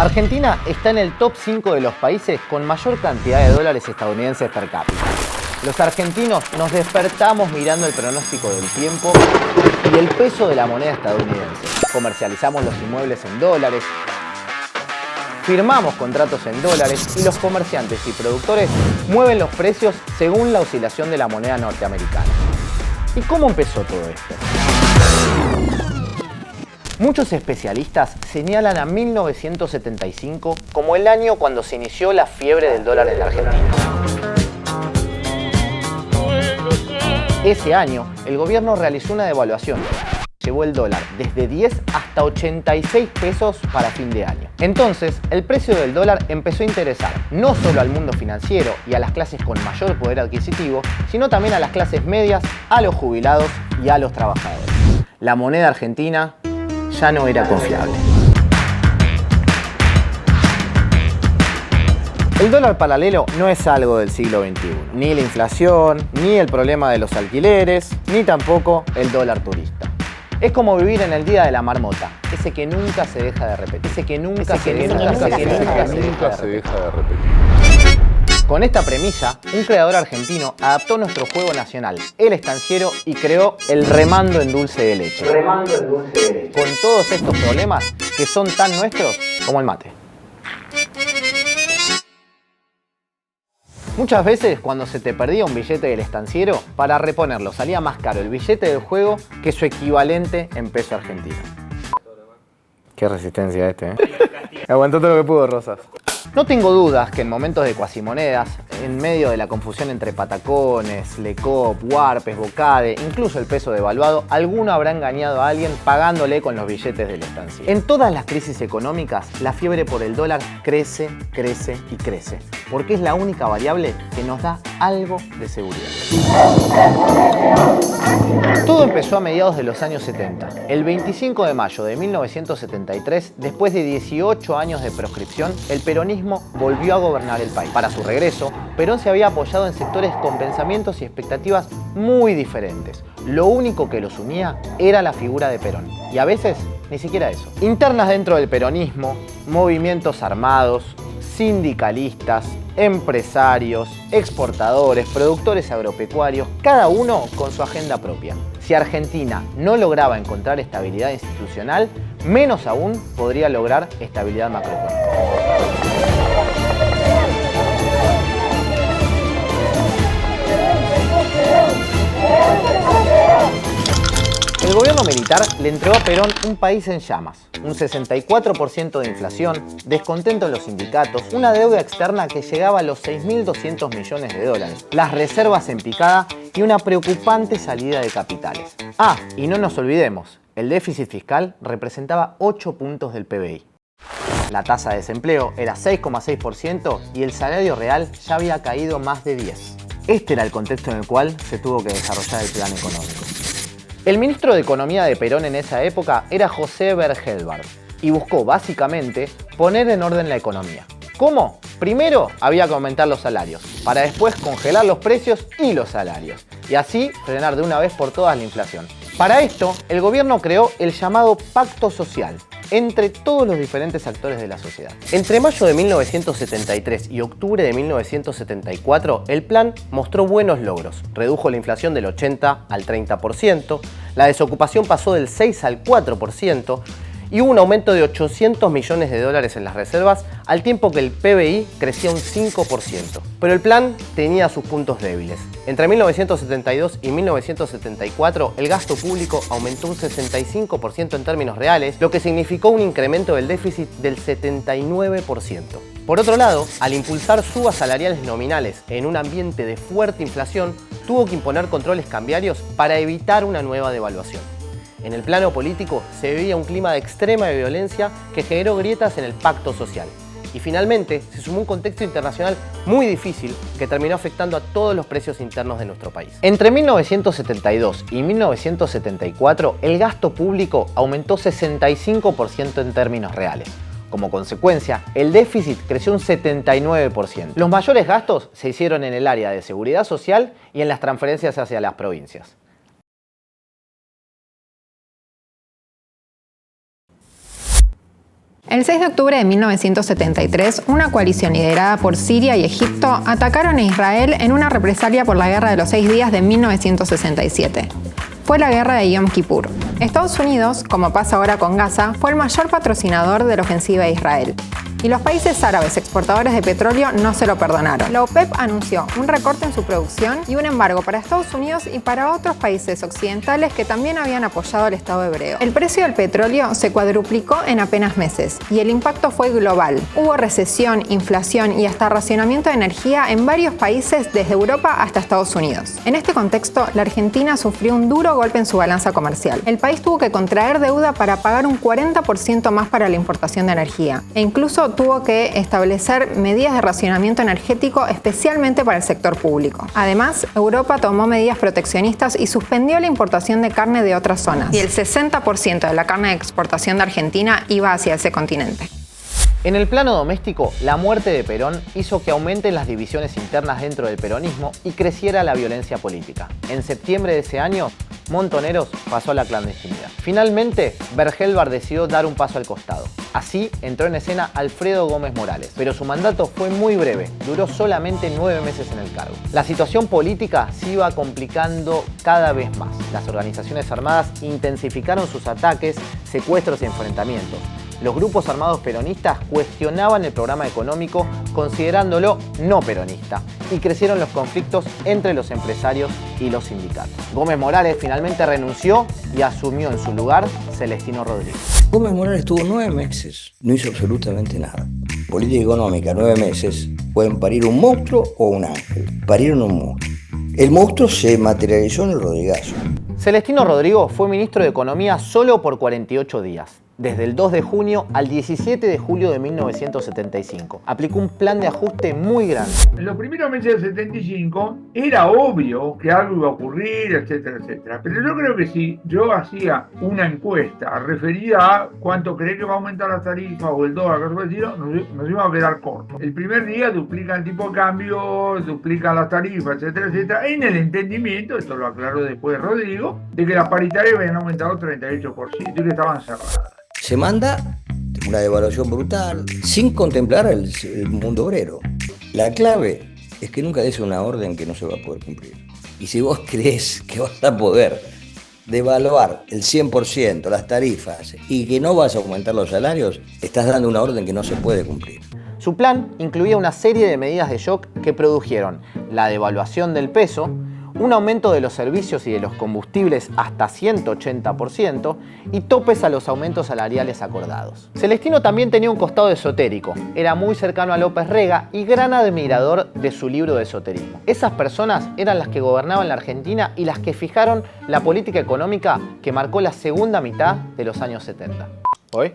Argentina está en el top 5 de los países con mayor cantidad de dólares estadounidenses per cápita. Los argentinos nos despertamos mirando el pronóstico del tiempo y el peso de la moneda estadounidense. Comercializamos los inmuebles en dólares, firmamos contratos en dólares y los comerciantes y productores mueven los precios según la oscilación de la moneda norteamericana. ¿Y cómo empezó todo esto? Muchos especialistas señalan a 1975 como el año cuando se inició la fiebre del dólar en la Argentina. Ese año, el gobierno realizó una devaluación. Llevó el dólar desde 10 hasta 86 pesos para fin de año. Entonces, el precio del dólar empezó a interesar no solo al mundo financiero y a las clases con mayor poder adquisitivo, sino también a las clases medias, a los jubilados y a los trabajadores. La moneda argentina ya no era confiable. El dólar paralelo no es algo del siglo XXI, ni la inflación, ni el problema de los alquileres, ni tampoco el dólar turista. Es como vivir en el día de la marmota, ese que nunca se deja de repetir, ese que nunca se deja de repetir. Con esta premisa, un creador argentino adaptó nuestro juego nacional, el estanciero, y creó el remando en dulce de leche. Con todos estos problemas que son tan nuestros como el mate. Muchas veces cuando se te perdía un billete del estanciero, para reponerlo salía más caro el billete del juego que su equivalente en peso argentino. Qué resistencia este, ¿eh? Aguantó todo lo que pudo, Rosas. No tengo dudas que en momentos de cuasimonedas, en medio de la confusión entre patacones, lecop, warpes, bocade, incluso el peso devaluado, alguno habrá engañado a alguien pagándole con los billetes del estanciero. En todas las crisis económicas, la fiebre por el dólar crece, crece y crece, porque es la única variable que nos da algo de seguridad. Todo empezó a mediados de los años 70. El 25 de mayo de 1973, después de 18 años de proscripción, el peronismo volvió a gobernar el país. Para su regreso, Perón se había apoyado en sectores con pensamientos y expectativas muy diferentes. Lo único que los unía era la figura de Perón. Y a veces, ni siquiera eso. Internas dentro del peronismo, movimientos armados, sindicalistas, empresarios, exportadores, productores agropecuarios, cada uno con su agenda propia. Si Argentina no lograba encontrar estabilidad institucional, menos aún podría lograr estabilidad macroeconómica. El gobierno militar le entregó a Perón un país en llamas, un 64% de inflación, descontento en los sindicatos, una deuda externa que llegaba a los 6.200 millones de dólares, las reservas en picada y una preocupante salida de capitales. Ah, y no nos olvidemos, el déficit fiscal representaba 8 puntos del PBI. La tasa de desempleo era 6,6% y el salario real ya había caído más de 10. Este era el contexto en el cual se tuvo que desarrollar el plan económico. El ministro de Economía de Perón en esa época era José Bergelbart y buscó básicamente poner en orden la economía. ¿Cómo? Primero había que aumentar los salarios, para después congelar los precios y los salarios, y así frenar de una vez por todas la inflación. Para esto, el gobierno creó el llamado Pacto Social entre todos los diferentes actores de la sociedad. Entre mayo de 1973 y octubre de 1974, el plan mostró buenos logros. Redujo la inflación del 80 al 30%, la desocupación pasó del 6 al 4%, y hubo un aumento de 800 millones de dólares en las reservas, al tiempo que el PBI crecía un 5%. Pero el plan tenía sus puntos débiles. Entre 1972 y 1974, el gasto público aumentó un 65% en términos reales, lo que significó un incremento del déficit del 79%. Por otro lado, al impulsar subas salariales nominales en un ambiente de fuerte inflación, tuvo que imponer controles cambiarios para evitar una nueva devaluación. En el plano político se vivía un clima de extrema violencia que generó grietas en el pacto social. Y finalmente se sumó un contexto internacional muy difícil que terminó afectando a todos los precios internos de nuestro país. Entre 1972 y 1974 el gasto público aumentó 65% en términos reales. Como consecuencia, el déficit creció un 79%. Los mayores gastos se hicieron en el área de seguridad social y en las transferencias hacia las provincias. El 6 de octubre de 1973, una coalición liderada por Siria y Egipto atacaron a Israel en una represalia por la Guerra de los 6 días de 1967. Fue la guerra de Yom Kippur. Estados Unidos, como pasa ahora con Gaza, fue el mayor patrocinador de la ofensiva de Israel. Y los países árabes exportadores de petróleo no se lo perdonaron. La OPEP anunció un recorte en su producción y un embargo para Estados Unidos y para otros países occidentales que también habían apoyado al Estado hebreo. El precio del petróleo se cuadruplicó en apenas meses y el impacto fue global. Hubo recesión, inflación y hasta racionamiento de energía en varios países desde Europa hasta Estados Unidos. En este contexto, la Argentina sufrió un duro golpe en su balanza comercial. El país tuvo que contraer deuda para pagar un 40% más para la importación de energía e incluso tuvo que establecer medidas de racionamiento energético especialmente para el sector público. Además, Europa tomó medidas proteccionistas y suspendió la importación de carne de otras zonas. Y el 60% de la carne de exportación de Argentina iba hacia ese continente. En el plano doméstico, la muerte de Perón hizo que aumenten las divisiones internas dentro del peronismo y creciera la violencia política. En septiembre de ese año, Montoneros pasó a la clandestinidad. Finalmente, Bergelbar decidió dar un paso al costado. Así entró en escena Alfredo Gómez Morales, pero su mandato fue muy breve, duró solamente 9 meses en el cargo. La situación política se iba complicando cada vez más. Las organizaciones armadas intensificaron sus ataques, secuestros y enfrentamientos. Los grupos armados peronistas cuestionaban el programa económico considerándolo no peronista y crecieron los conflictos entre los empresarios y los sindicatos. Gómez Morales finalmente renunció y asumió en su lugar Celestino Rodríguez. Gómez Morales estuvo 9 meses, no hizo absolutamente nada. Política económica, 9 meses, pueden parir un monstruo o un ángel. Parieron un monstruo. El monstruo se materializó en el Rodrigazo. Celestino Rodríguez fue ministro de Economía solo por 48 días. Desde el 2 de junio al 17 de julio de 1975. Aplicó un plan de ajuste muy grande. En los primeros meses del 75 era obvio que algo iba a ocurrir, etcétera, etcétera. Pero yo creo que si yo hacía una encuesta referida a cuánto cree que va a aumentar la tarifa o el dólar, nos íbamos a quedar cortos. El primer día duplican el tipo de cambio, duplican las tarifas, etcétera, etcétera. En el entendimiento, esto lo aclaró después Rodrigo, de que las paritarias habían aumentado 38% y que estaban cerradas. Se manda una devaluación brutal, sin contemplar el mundo obrero. La clave es que nunca des una orden que no se va a poder cumplir. Y si vos crees que vas a poder devaluar el 100% las tarifas y que no vas a aumentar los salarios, estás dando una orden que no se puede cumplir. Su plan incluía una serie de medidas de shock que produjeron la devaluación del peso, un aumento de los servicios y de los combustibles hasta 180% y topes a los aumentos salariales acordados. Celestino también tenía un costado esotérico, era muy cercano a López Rega y gran admirador de su libro de esoterismo. Esas personas eran las que gobernaban la Argentina y las que fijaron la política económica que marcó la segunda mitad de los años 70. ¿Hoy?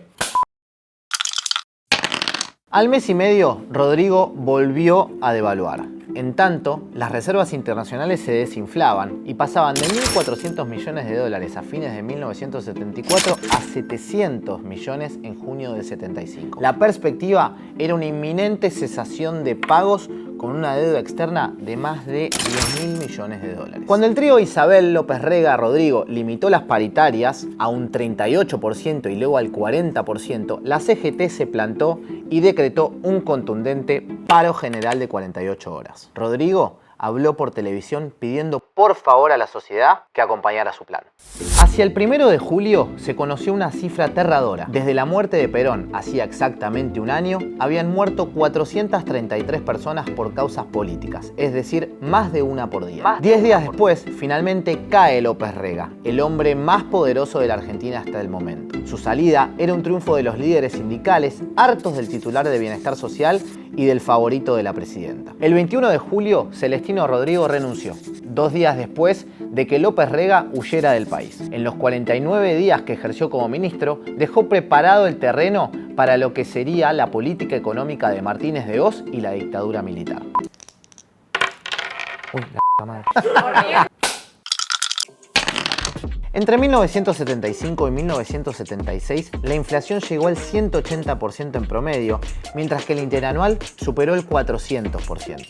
Al mes y medio, Rodrigo volvió a devaluar. En tanto, las reservas internacionales se desinflaban y pasaban de 1.400 millones de dólares a fines de 1974 a 700 millones en junio de 75. La perspectiva era una inminente cesación de pagos con una deuda externa de más de 10.000 millones de dólares. Cuando el trío Isabel, López Rega, Rodrigo limitó las paritarias a un 38% y luego al 40%, la CGT se plantó y decretó un contundente paro general de 48 horas. Rodrigo habló por televisión pidiendo por favor a la sociedad que acompañara su plan. Hacia el 1 de julio se conoció una cifra aterradora. Desde la muerte de Perón, hacía exactamente un año, habían muerto 433 personas por causas políticas, es decir, más de una por día. 10 días después, finalmente cae López Rega, el hombre más poderoso de la Argentina hasta el momento. Su salida era un triunfo de los líderes sindicales, hartos del titular de Bienestar Social y del favorito de la presidenta. El 21 de julio, Celestino Rodríguez renunció, 2 días después de que López Rega huyera del país. En los 49 días que ejerció como ministro, dejó preparado el terreno para lo que sería la política económica de Martínez de Hoz y la dictadura militar. Uy, la madre. Entre 1975 y 1976, la inflación llegó al 180% en promedio, mientras que el interanual superó el 400%.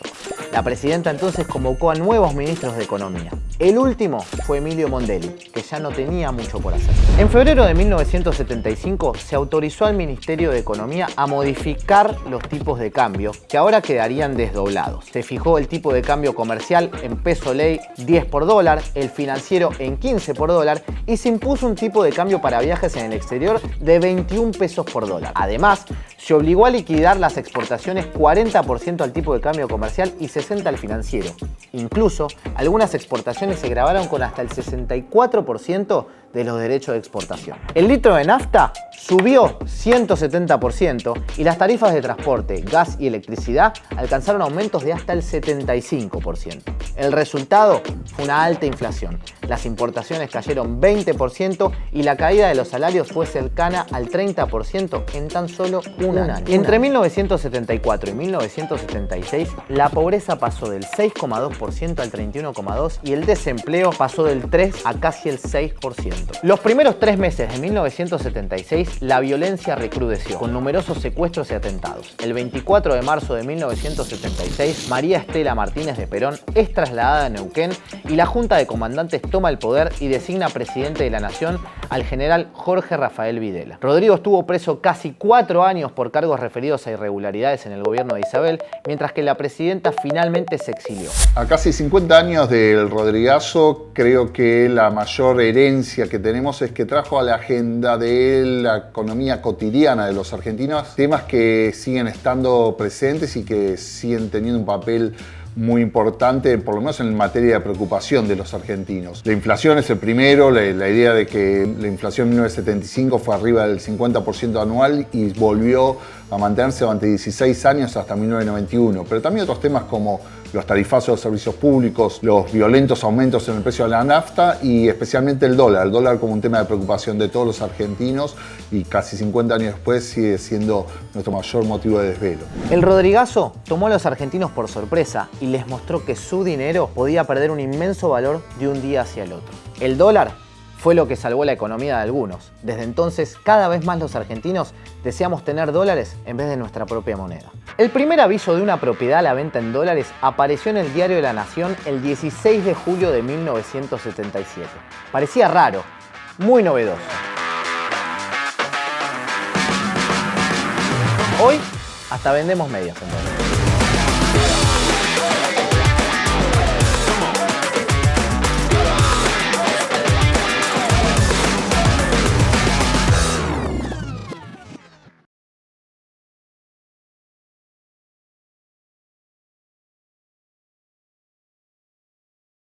La presidenta entonces convocó a nuevos ministros de Economía. El último fue Emilio Mondelli, que ya no tenía mucho por hacer. En febrero de 1975 se autorizó al Ministerio de Economía a modificar los tipos de cambio, que ahora quedarían desdoblados. Se fijó el tipo de cambio comercial en peso ley 10 por dólar, el financiero en 15 por dólar y se impuso un tipo de cambio para viajes en el exterior de 21 pesos por dólar. Además, se obligó a liquidar las exportaciones 40% al tipo de cambio comercial y 60% al financiero. Incluso, algunas exportaciones se grabaron con hasta el 64% de los derechos de exportación. El litro de nafta subió 170% y las tarifas de transporte, gas y electricidad alcanzaron aumentos de hasta el 75%. El resultado fue una alta inflación. Las importaciones cayeron 20% y la caída de los salarios fue cercana al 30% en tan solo un año. Entre 1974 y 1976, la pobreza pasó del 6,2% al 31,2% y el desempleo pasó del 3% a casi el 6%. Los primeros 3 meses de 1976, la violencia recrudeció, con numerosos secuestros y atentados. El 24 de marzo de 1976, María Estela Martínez de Perón es trasladada a Neuquén y la Junta de Comandantes toma el poder y designa presidente de la nación al general Jorge Rafael Videla. Rodrigo estuvo preso casi 4 años por cargos referidos a irregularidades en el gobierno de Isabel, mientras que la presidenta finalmente se exilió. A casi 50 años del Rodrigazo, creo que la mayor herencia que tenemos es que trajo a la agenda de la economía cotidiana de los argentinos temas que siguen estando presentes y que siguen teniendo un papel muy importante, por lo menos en materia de preocupación de los argentinos. La inflación es el primero, la idea de que la inflación en 1975 fue arriba del 50% anual y volvió a mantenerse durante 16 años hasta 1991. Pero también otros temas como los tarifazos de los servicios públicos, los violentos aumentos en el precio de la nafta y especialmente el dólar como un tema de preocupación de todos los argentinos y casi 50 años después sigue siendo nuestro mayor motivo de desvelo. El Rodrigazo tomó a los argentinos por sorpresa y les mostró que su dinero podía perder un inmenso valor de un día hacia el otro. El dólar fue lo que salvó la economía de algunos. Desde entonces, cada vez más los argentinos deseamos tener dólares en vez de nuestra propia moneda. El primer aviso de una propiedad a la venta en dólares apareció en el Diario de la Nación el 16 de julio de 1977. Parecía raro, muy novedoso. Hoy, hasta vendemos medias en dólares.